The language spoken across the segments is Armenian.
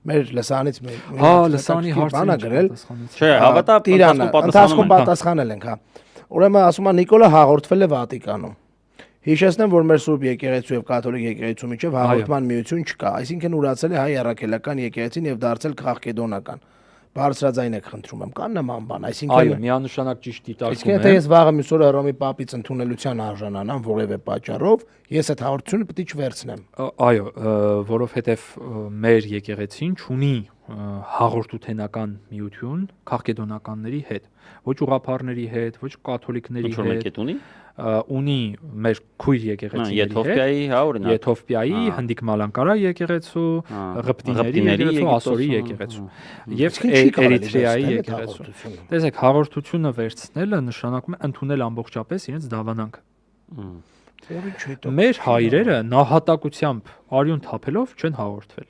Մեր լսանից լսանի հարցը գրել։ Չէ, հավատա ընթացքում պատասխանել ենք, հա։ Ուրեմն ասում է Նիկոլը հաղորդվել է Վատիկանում։ Հիշեցնեմ, որ մեր Սուրբ եկեղեցու եւ կաթոլիկ եկեղեցու միջև հաղորդման միություն չկա, այսինքն ուրացել է հայ առաքելական եկեղեցին եւ դարձել քաղաքեդոնական։ Բարձրաձայն եք խնդրում եմ, կան նման բան, այսինքն այո, միանշանակ ճիշտ դիտարկում Իսկ եթե ես վաղը մյուս օրը Հռոմի Պապից ընդունելության արժանանամ որևէ պատճառով, ես այդ հաղորդությունը պետք է չվերցնեմ։ Այո, որովհետև մեր եկեղեցին ունի հաղորդութենական միություն քաղաքեդոնականների հետ, ոչ ուղղափառների հետ, ոչ կաթոլիկների հետ։ Ունի մեր քույր եկեղեցիների հետ, Եթովպիայի, հա, օրինակ, Եթովպիայի, Հնդիկ Մալանկարայի եկեղեցու, Ղպտիների եկեղեցու, Ասորի եկեղեցու եւ Էրիթրեայի եկեղեցու։ Տեսեք, հաղորդությունը վերցնելը նշանակում է ընդունել ամբողջապես իրենց դավանանքը։ Մեր հայրերը նահատակությամբ արյուն թափելով չեն հաղորդվել։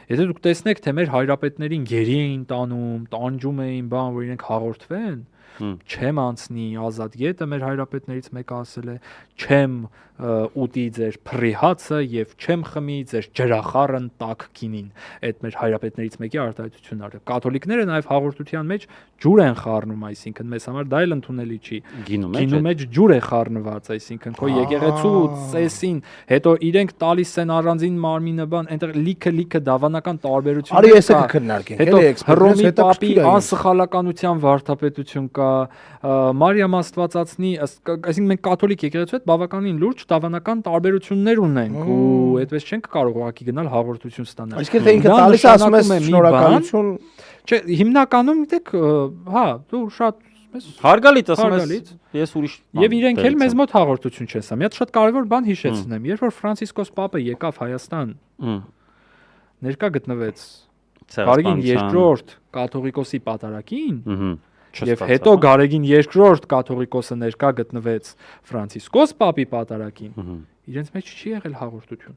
Եթե դուք տեսնեք, թե մեր հայրապետներին գերի էին տանում, տանջում էին, բան, որ իրենք հաղորդվեն, չեմ անցնի ազատ գետը մեր հայրապետներից մեկը ասել է, չեմ ուտի ձեր փռի հացը եւ չեմ խմի ձեր ջրախառն տաք գինին։ Այդ մեր հայրապետներից մեկի արտահայտությունն է։ Կաթոլիկները նաեւ հաղորդության մեջ ջուր են խառնում, այսինքն մեզ համար դա էլ ընդունելի չի։ Գինու մեջ ջուր է խառնված, այսինքն քո եկեղեցու ծեսին, հետո իրենք տալիս են առանձին մարմինը բան, այնտեղ լիքը դավանական տարբերություններ կա։ Արի էսը կքննարկենք, էլի էքսպերտից, հետո Պապի անսխալականության վարդապետություն կա, Մարիամ Աստվածածնի, այսինքն մենք կաթոլիկ եկեղեցու հետ բավականին լուրջ դավանական տարբերություններ ունենք ու այդպես չենք կարող ուղղակի գնալ հաղորդություն ստանալ։ Այսինքն թե ինքը տալիս ասում է շնորհակալություն։ Չէ, հիմնականում գիտեք, հա, դու շատ հարգալից ասում ես, ես ուրիշ եւ իրենք էլ մեզ մոտ հաղորդություն չեն սա։ Մի հատ շատ կարեւոր բան հիշեցնեմ, երբ որ Ֆրանցիսկոս Պապը եկավ Հայաստան, ներկա գտնվեց Գարեգին II կաթողիկոսի պատարագին, եւ հետո Գարեգին II կաթողիկոսը ներկա գտնվեց Ֆրանցիսկոս Պապի պատարագին, իրենց մեջ չի եղել հաղորդություն։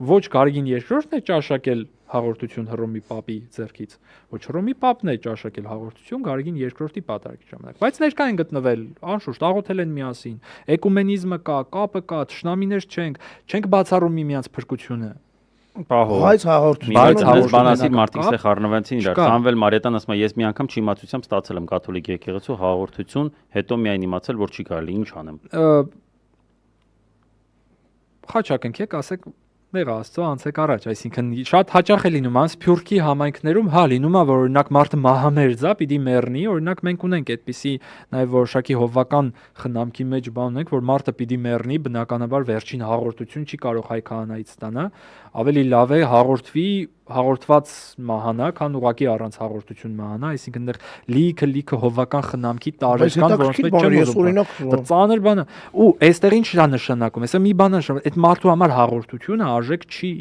Ոչ Գարեգին II-ն է ճաշակել հաղորդություն Հռոմի Պապի ձեռքից, ոչ Հռոմի Պապն է ճաշակել հաղորդություն Գարեգին II-ի պատարագի ժամանակ, բայց ներկա են գտնվել, անշուշտ աղոթել են միասին, էկումենիզմը կա, կապը կա, թշնամիներ չենք բացառում միմյանց փրկությունը։ Բայց հաղորդություն բանասիր մարդիկ է խառնվեցին իրար։ Սամվել Մարիետան ասում է, ես մի անգամ չիմացությամբ ստացել եմ կաթոլիկ եկեղեցու հաղորդություն, հետո միայն իմացել, որ չի կարելի, ինչ անեմ։ Խաչակ ընկեք, ասեք Մեղա Աստծո անցեք առաջ, այսինքն շատ հաճախ է լինում, Սփյուռքի համայնքներում, հա, լինում է, որ օրինակ մարդը մահամերձ է, պիտի մեռնի, օրինակ մենք ունենք այդպիսի նաև որոշակի հովվական խնամքի մեջ բան ունենք, որ մարդը պիտի մեռնի, բնականաբար վերջին հաղորդություն չի կարող հայ քահանայից ստանա, ավելի լավ է հաղորդվի հաղորդված մահանա, քան ուղղակի առանց հաղորդություն մահանա, այսինքն այնտեղ լիքը հովվական խնամքի տարրեր կան, որոնց մեջ չեմ ուզում։ Դա ծանր բան է։ Ու այստեղ ինչ է նշանակում, հեսա մի բան է նշանակում, այդ մարդու համար հաղորդությունը արժեք չի։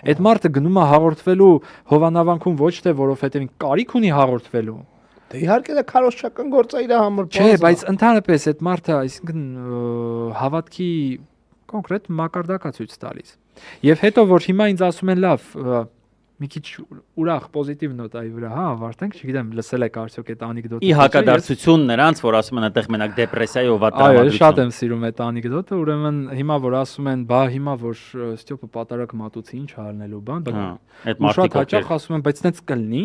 Այդ մարդը գնում է հաղորդվելու հովանավանքում ոչ թե որովհետև կարիք ունի հաղորդվելու։ Դե իհարկե դա քարոզչական գործ է իր համար։ Չէ, բայց ընդհանրապես այդ մարդը, այսինքն հավատքի կոնկրետ մակարդակա ցույց տալիս։ Եվ հետո որ հիմա ինձ ասում են լավ, մի քիչ ուրախ պոզիտիվ նոտայի վրա, հա, ավարտենք, չգիտեմ, լսել եք արդյոք այդ անեկդոտը։ Ի հակադարձություն նրանց, որ ասում են այդտեղ մենակ դեպրեսիայի ով տրամադրություն։ Այո, շատ եմ սիրում այդ անեկդոտը, ուրեմն հիմա որ ասում են, բա հիմա որ Ստյոպը պատարակ մատուցի, ինչ արնելու բան, այդ մարդիկ հաճախ ասում են, բայց տենց կլինի։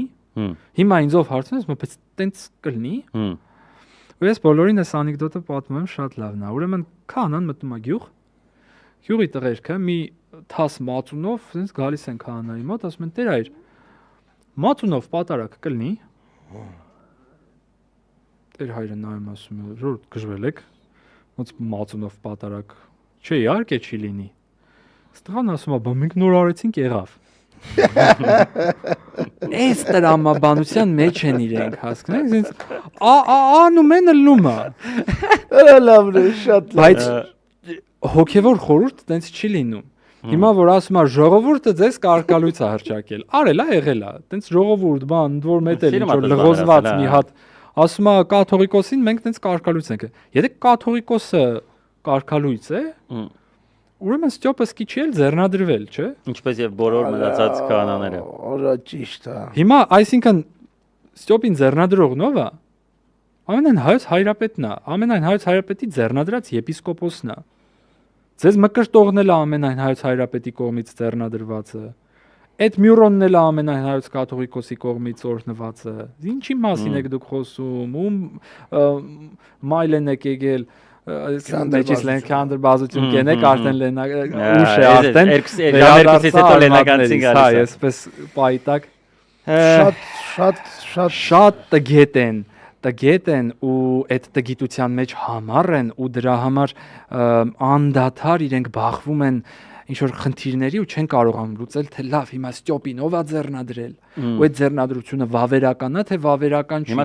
Հիմա ինձով հարցնում ես, բայց տենց կլինի։ Ու ես բոլորին այս անեկդոտը պատմում եմ, շատ լավն է։ Ուրեմն քահանան մտնում է գյուղ, գյուղի տղերքը մի թաս մածունով sense գալիս են քահանայի մոտ, ասում են՝ «Տեր այր, մածունով պատարակ կլինի»։ Տեր հայրը նայում ասում է՝ «Ժողովուրդ գժվել եք, ոնց մածունով պատարակ, չէ, իհարկե չի լինի»։ Ստղան ասում է՝ «Բա մենք նոր արեցինք, եղավ»։ Այս տրամաբանության մեջ են իրենք, հասկացեք, sense անում են լնում է։ Լավն է, շատ լավ։ Բայց հոգևոր խորհուրդ տենց չի լինում։ Հիմա որ ասում է ժողովուրդը ձեզ կարկալույց է հրճակել, արել է, եղել է, տենց ժողովուրդ, բան, ընդ որ մետ էլ ինչ որ լղոզված մի հատ, ասում է կաթողիկոսին մենք տենց կարկալույց ենք։ Եթե կաթողիկոսը կարկալույց է, ուրեմն Ստյոպը սկիչի էլ ձեռնադրվել, չէ։ Ինչպես եւ բոլոր մնացած քահանաները։ Որա ճիշտ է։ Հիմա այսինքն Ստյոպին ձեռնադրողն ով է։ Ամենայն հայոց հայրապետն է, ամենայն հայոց հայրապետի ձեռնադրած եպիսկոպոսն է։ Ձեզ մկրտողն էլ ամենայն հայոց հայրապետի կողմից ձեռնադրվածը։ Այդ Մյուրոնն էլ ամենահայոց կաթողիկոսի կողմից օրհնվածը։ Ինչի մասին եք դուք խոսում, ում մայլեն եք եկել մեջից լենքանդր բազություն կենեք արդեն լենա ուշ է արդեն երկուսից հետո լենականցին գալիս է այսպես պայտակ շատ տգետ են ու այդ տգիտության մեջ համառ են ու դրա համար անդադար իրենք բախվում են ինչ որ խնդիրների ու չեն կարողանում լուծել թե լավ հիմա ստյոպին ով է ձեռնադրել ու այդ ձեռնադրությունը վավերական է թե վավերական չի